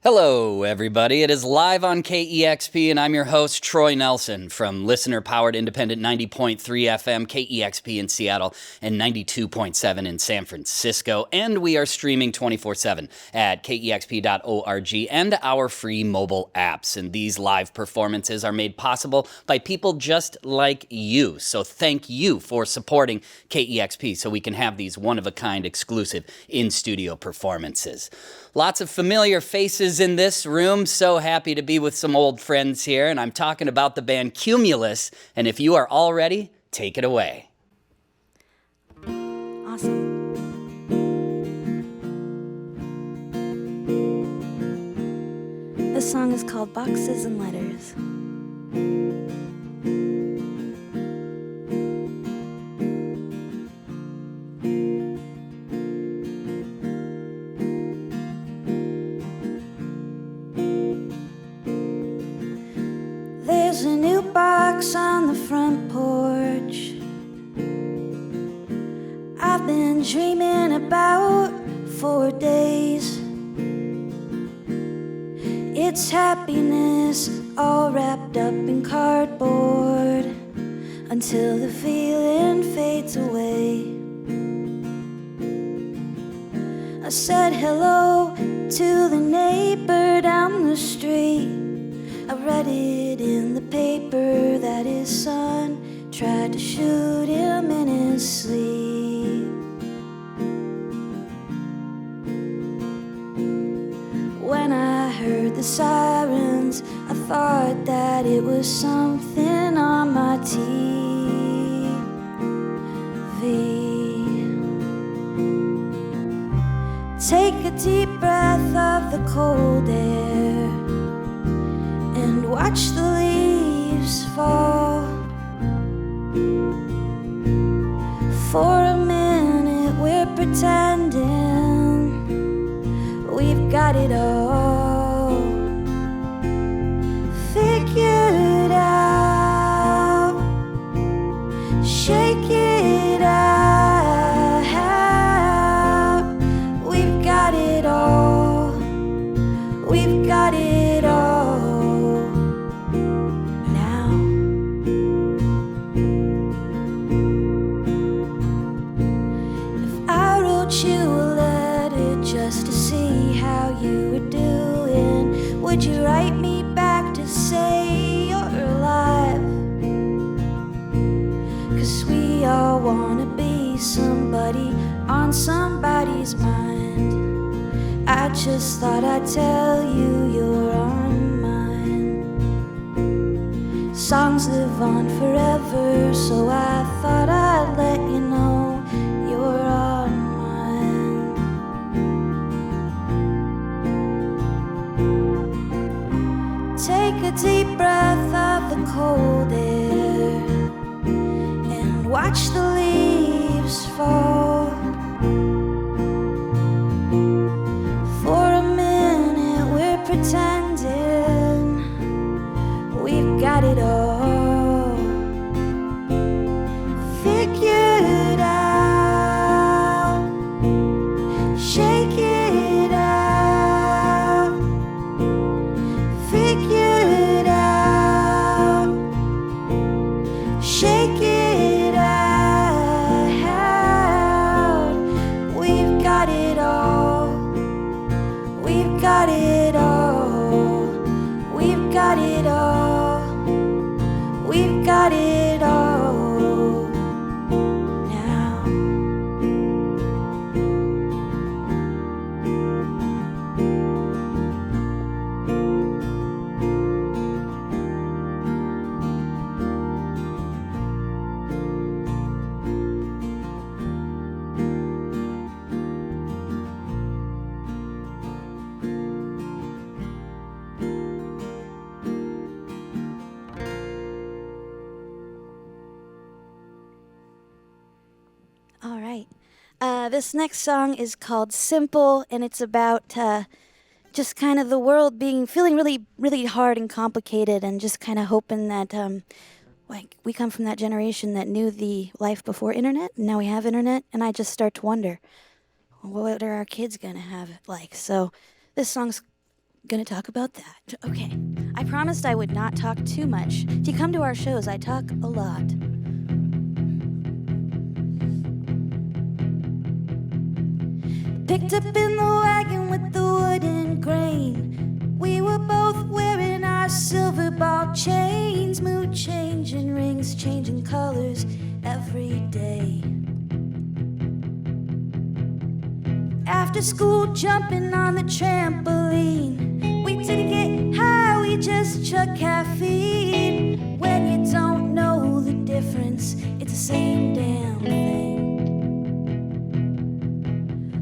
Hello, everybody. It is live on KEXP, and I'm your host, Troy Nelson, from listener-powered independent 90.3 FM, KEXP in Seattle, and 92.7 in San Francisco. And we are streaming 24/7 at kexp.org and our free mobile apps. And these live performances are made possible by people just like you. So thank you for supporting KEXP so we can have these one-of-a-kind exclusive in-studio performances. Lots of familiar faces in this room. So happy to be with some old friends here. And I'm talking about the band Cumulus. And if you are all ready, take it away. Awesome. This song is called Boxes and Letters. There's a new box on the front porch I've been dreaming about for days. It's happiness all wrapped up in cardboard until the feeling fades away. I said hello to the neighbor down the street. I read it in the paper that his son tried to shoot him in his sleep. When I heard the sirens, I thought that it was something on my TV. Take a deep breath of the cold air and watch the leaves fall. For a minute we're pretending we've got it all figured out. Shake it out. We've got it all. We've got it all now. If I wrote you a letter just to see how you were doing, would you write me back to say you're alive? 'Cause we all wanna be somebody on somebody's mind. I just thought I'd tell you you're on mine. Songs live on forever, so I thought I'd let you know you're on mine. Take a deep breath of the cold air and watch the leaves fall. For a minute we're pretending we've got it all figured out. Shake it out. Figured out. Shake it out. We've got it all. We've got it all. We've got it all. We've got it all now. All right. This next song is called Simple, and it's about just kind of the world feeling really, really hard and complicated, and just kind of hoping that like we come from that generation that knew the life before internet, and now we have internet, and I just start to wonder, what are our kids gonna have it like? So this song's Gonna talk about that. Okay. I promised I would not talk too much. If you come to our shows, I talk a lot. Picked up in the wagon with the wooden grain. We were both wearing our silver ball chains. Mood changing, rings changing colors every day. After school, jumping on the trampoline. We didn't get high, we just chuck caffeine. When you don't know the difference, it's the same damn thing.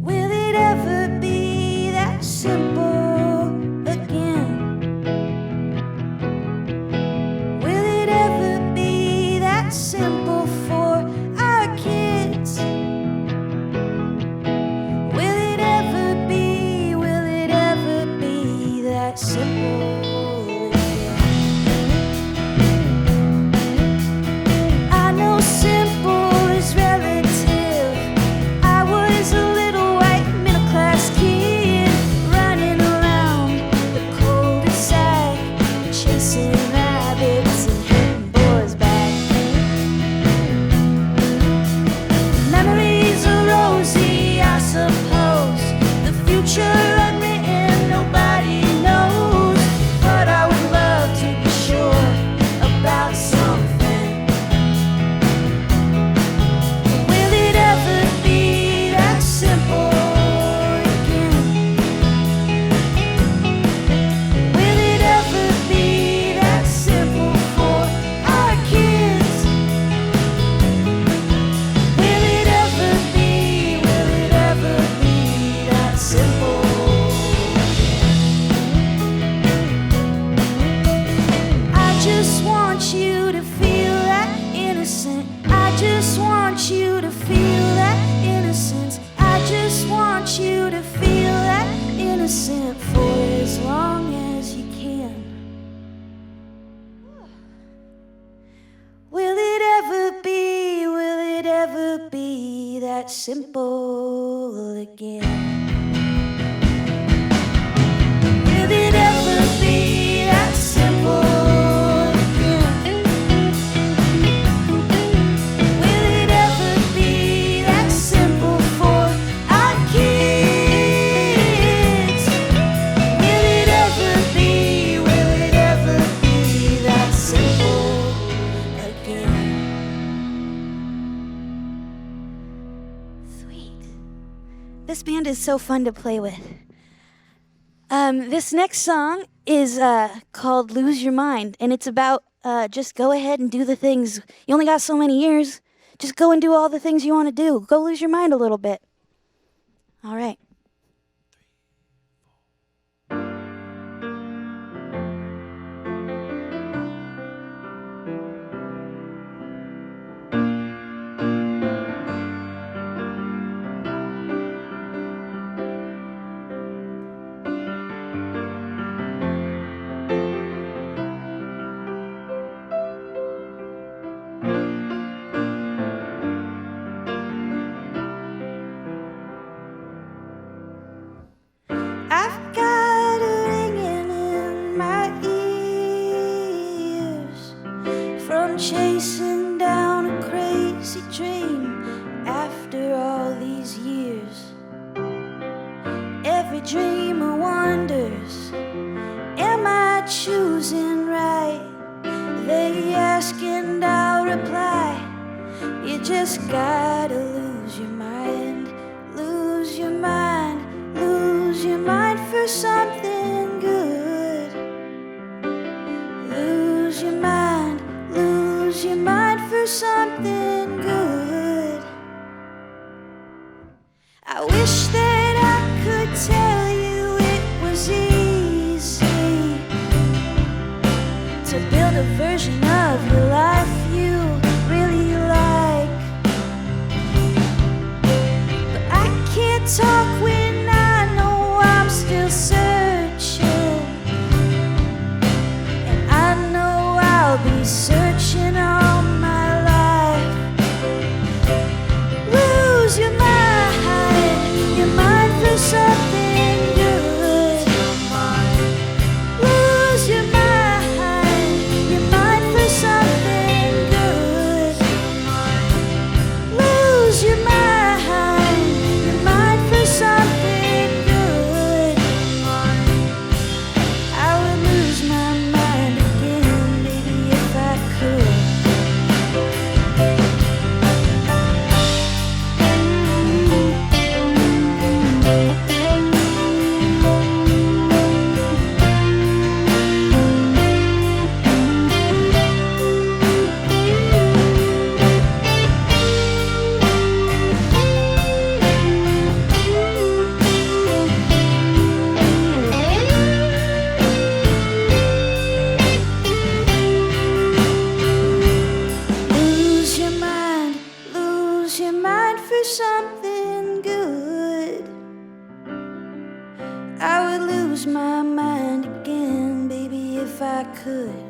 Will it ever be that simple again? Will it ever be that simple for our kids? Will it ever be that simple again? I know simple is relative. I was a little white middle-class kid running around the cul-de-sac, chasing rabbits and hitting boys back. Memories are rosy, I suppose. The future unwritten, nobody knows. But I would love to be sure about something. Will it ever be that simple again? Will it ever be that simple for our kids? Will it ever be that simple? I just want you to feel that innocent. I just want you to feel that innocence. I just want you to feel that innocent for as long as you can. Will it ever be that simple again? Will it ever be that simple again? Will it ever be that simple for our kids? Will it ever be that simple again? Sweet. This band is so fun to play with. This next song is called Lose Your Mind, and it's about just go ahead and do the things. You only got so many years. Just go and do all the things you want to do. Go lose your mind a little bit. All right. I've got a ringing in my ears from chasing down a crazy dream after all these years. Every dreamer wonders, am I choosing right? They ask and I'll reply, you just gotta lose your mind, lose your mind. Lose your mind for something good. Lose your mind for something good. I wish that I could tell you it was easy to build a version of your life you really like. But I can't talk when I'm still searching, and I know I'll be searching all my life. Lose your mind for something good. I could.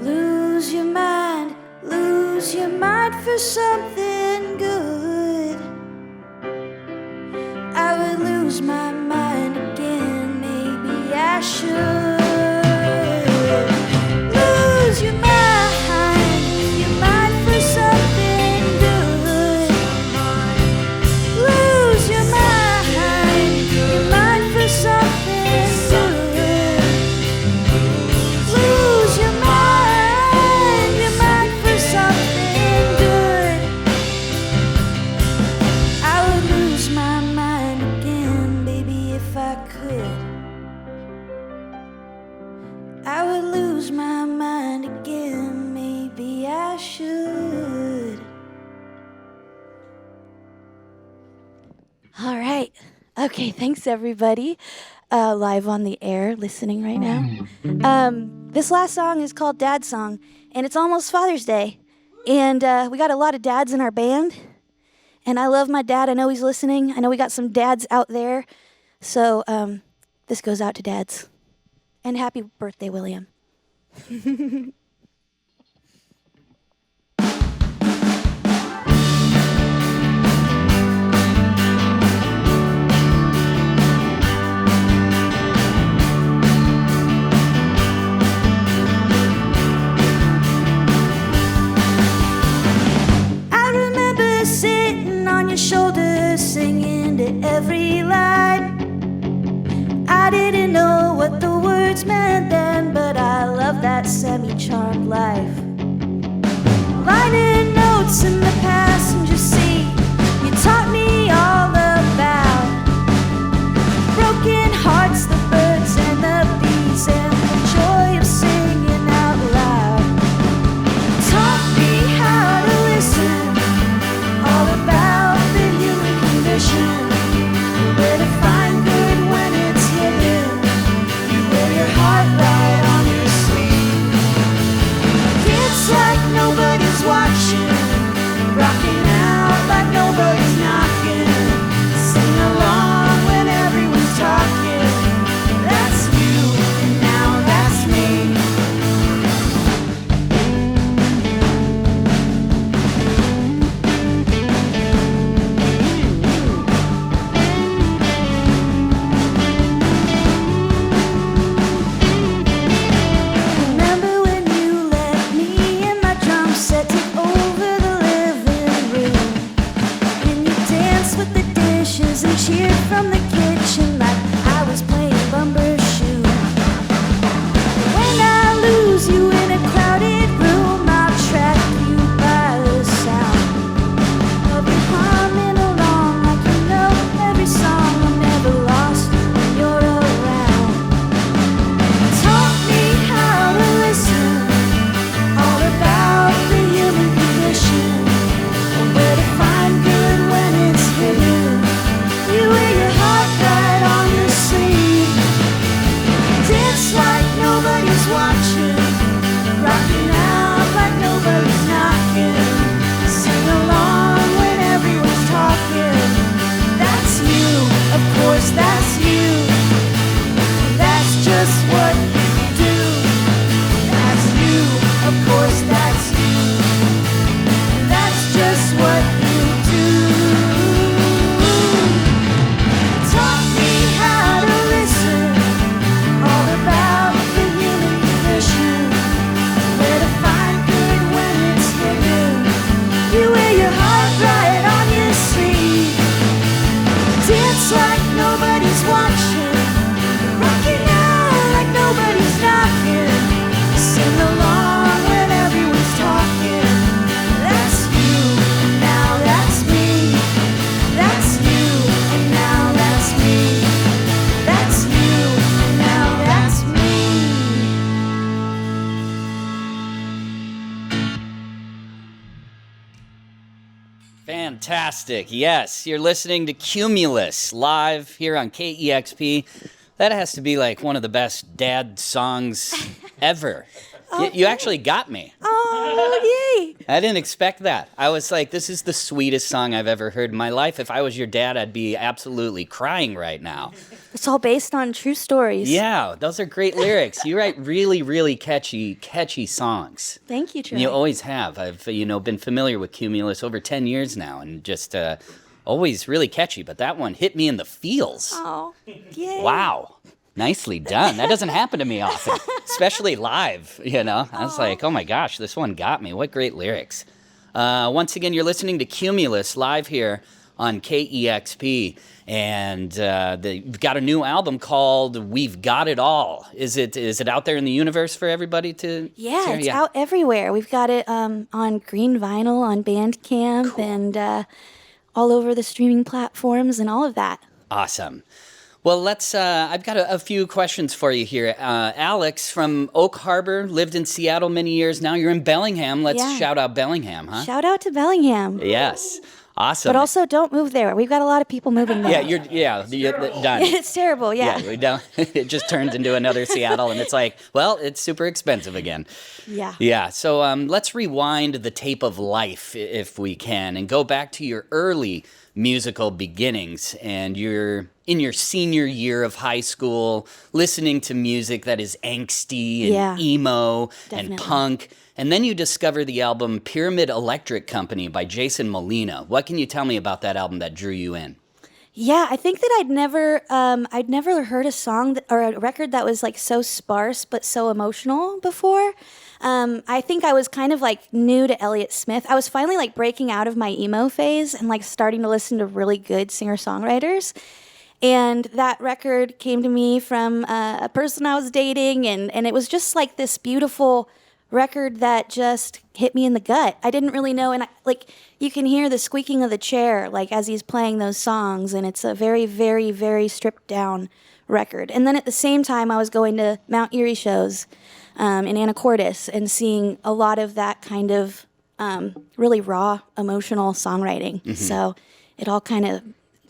Lose your mind for something good. I would lose my mind again, maybe I should. Lose your mind for something good. Lose your mind for something good. Lose your mind for something good. I would lose my mind again, baby, if I could. I would lose my mind again, maybe I should. All right. Okay, thanks everybody. Live on the air, listening right now. This last song is called Dad's Song, and it's almost Father's Day. And we got a lot of dads in our band. And I love my dad. I know he's listening. I know we got some dads out there. So this goes out to dads. And happy birthday, William. I remember sitting on your shoulder, singing to every line. I didn't know what the words meant then, but I love that semi-charmed life. Lining notes in the passenger seat, you taught me all about broken hearts, the birds and the bees, and the joy of singing out loud. Taught me how to listen, all about the human condition, where to find good when it's hidden. You wear your heart right on your sleeve. Dance like nobody's watching, rocking out like nobody's knocking. Sing along when everyone's talking. That's you, and now that's me. Remember when you let me and my drum set take over the living room, and you danced with the dishes and cheered from the kitchen like I was playing Bumbershoe. When I lose you in a crowded room, I'll track you by the sound of you humming along like you know every song. I'm never lost when you're around. Taught me how to listen, all about the human condition, and where to find good when it's hidden. You wear your heart right on your sleeve. Dance like nobody's watching, rocking out like nobody's knocking. Sing along when everyone's talking. That's you, of course that's you. That's just what you do. That's you, of course that's you. That's just what you do. Taught me how to listen, all about the human condition, where to find good when it's hidden. You wear your heart right on your sleeve. Dance like nobody's watching, rocking out like nobody's knocking. Sing along when everyone's talking. That's you, and now that's me. That's you, and now that's me. That's you, and now that's me. Fantastic. Yes, you're listening to Cumulus live here on KEXP. That has to be like one of the best dad songs ever. You actually got me. Oh, yay! I didn't expect that. I was like, this is the sweetest song I've ever heard in my life. If I was your dad, I'd be absolutely crying right now. It's all based on true stories. Yeah, those are great lyrics. You write really, really catchy songs. Thank you, Troy. And you always have. I've, been familiar with Cumulus over 10 years now, and just always really catchy. But that one hit me in the feels. Oh, yay. Wow. Nicely done. That doesn't happen to me often, especially live, I was like, oh my gosh, this one got me. What great lyrics. Once again, you're listening to Cumulus live here on KEXP, and you've got a new album called We've Got It All. Is it out there in the universe for everybody to Yeah, hear? it's out everywhere. We've got it on green vinyl, on Bandcamp, and all over the streaming platforms and all of that. Awesome. Well, I've got a few questions for you here. Alex from Oak Harbor, lived in Seattle many years now. You're in Bellingham. Let's shout out Bellingham, huh? Shout out to Bellingham. Yes. Awesome. But also, don't move there. We've got a lot of people moving there. You're done. It's terrible, yeah. We don't. It just turns into another Seattle, and it's like, well, it's super expensive again. Yeah. Yeah. So let's rewind the tape of life, if we can, and go back to your early musical beginnings. And you're in your senior year of high school, listening to music that is angsty and emo and punk. And then you discover the album Pyramid Electric Company by Jason Molina. What can you tell me about that album that drew you in? Yeah, I think that I'd never heard a song or a record that was like so sparse but so emotional before. I think I was kind of like new to Elliott Smith. I was finally like breaking out of my emo phase and like starting to listen to really good singer-songwriters. And that record came to me from a person I was dating, and it was just like this beautiful record that just hit me in the gut. I didn't really know, and you can hear the squeaking of the chair like as he's playing those songs, and it's a very, very, very stripped down record. And then at the same time, I was going to Mount Erie shows in Anacortes and seeing a lot of that kind of really raw, emotional songwriting. Mm-hmm. So it all kind of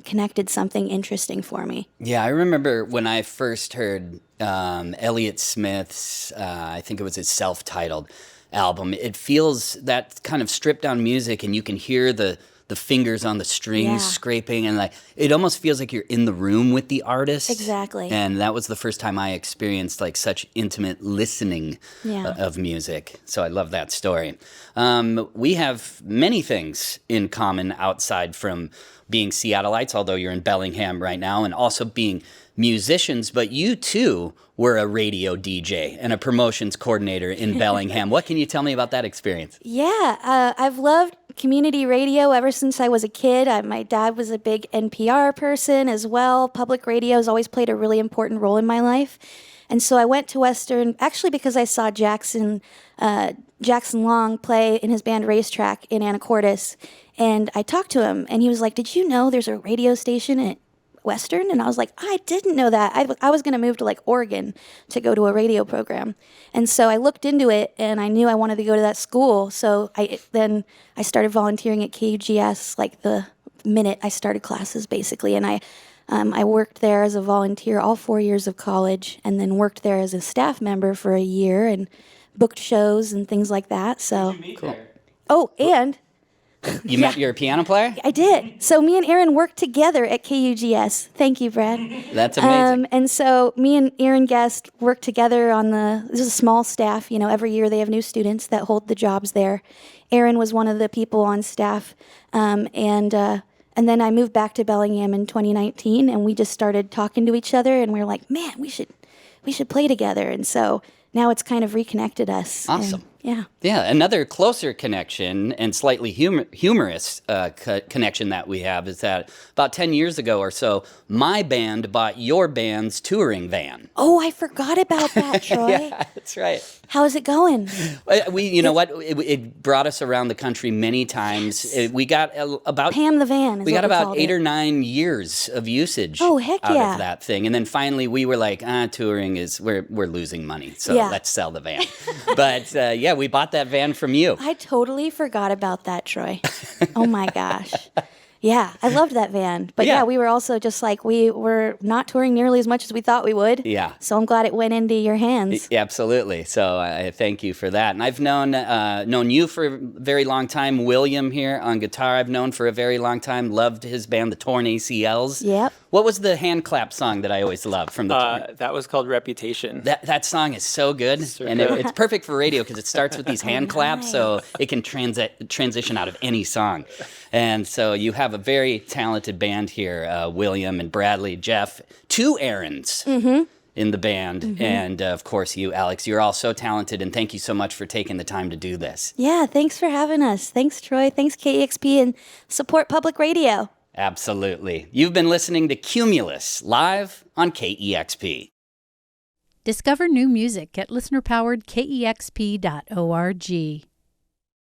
connected something interesting for me. Yeah, I remember when I first heard Elliott Smith's, I think it was his self-titled album. It feels that kind of stripped down music, and you can hear the fingers on the strings scraping, and like it almost feels like you're in the room with the artist. Exactly. And that was the first time I experienced like such intimate listening of music. So I love that story. We have many things in common outside from being Seattleites, although you're in Bellingham right now, and also being musicians, but you too were a radio DJ and a promotions coordinator in Bellingham. What can you tell me about that experience? Yeah, I've loved community radio ever since I was a kid. My dad was a big NPR person as well. Public radio has always played a really important role in my life. And so I went to Western, actually because I saw Jackson Long play in his band Racetrack in Anacortes. And I talked to him, and he was like, "Did you know there's a radio station at Western?" And I was like, "I didn't know that. I was going to move to like Oregon to go to a radio program." And so I looked into it, and I knew I wanted to go to that school. So I started volunteering at KUGS like the minute I started classes, basically. And I worked there as a volunteer all 4 years of college, and then worked there as a staff member for a year and booked shows and things like that. So cool. Oh, and you met your piano player? I did. So me and Aaron worked together at KUGS. Thank you, Brad. That's amazing. And so me and Aaron Guest worked together on this is a small staff. Every year they have new students that hold the jobs there. Aaron was one of the people on staff. And then I moved back to Bellingham in 2019, and we just started talking to each other, and we were like, man, we should play together. And so now it's kind of reconnected us. Awesome. Yeah. Yeah, another closer connection and slightly humorous connection that we have is that about 10 years ago or so, my band bought your band's touring van. Oh, I forgot about that, Troy. Yeah, that's right. How's it going? It brought us around the country many times. We got about Pam the van. We got about 8 or 9 years of usage. Oh, heck out yeah. of that thing, and then finally we were like, touring is we're losing money, so let's sell the van. But we bought that van from you. I totally forgot about that, Troy. Oh my gosh. Yeah, I loved that van. But yeah, we were also just like, we were not touring nearly as much as we thought we would. Yeah. So I'm glad it went into your hands. Absolutely. So I thank you for that. And I've known you for a very long time. William here on guitar, I've known for a very long time. Loved his band, the Torn ACLs. Yep. What was the hand clap song that I always loved from the? That was called Reputation. That song is so good, and it's perfect for radio because it starts with these hand claps, so it can transition out of any song. And so you have a very talented band here, William and Bradley, Jeff, 2 Aarons. In the band, and of course you, Alex. You're all so talented, and thank you so much for taking the time to do this. Yeah, thanks for having us. Thanks, Troy. Thanks, KEXP, and support public radio. Absolutely. You've been listening to Cumulus, live on KEXP. Discover new music at listener-powered KEXP.org.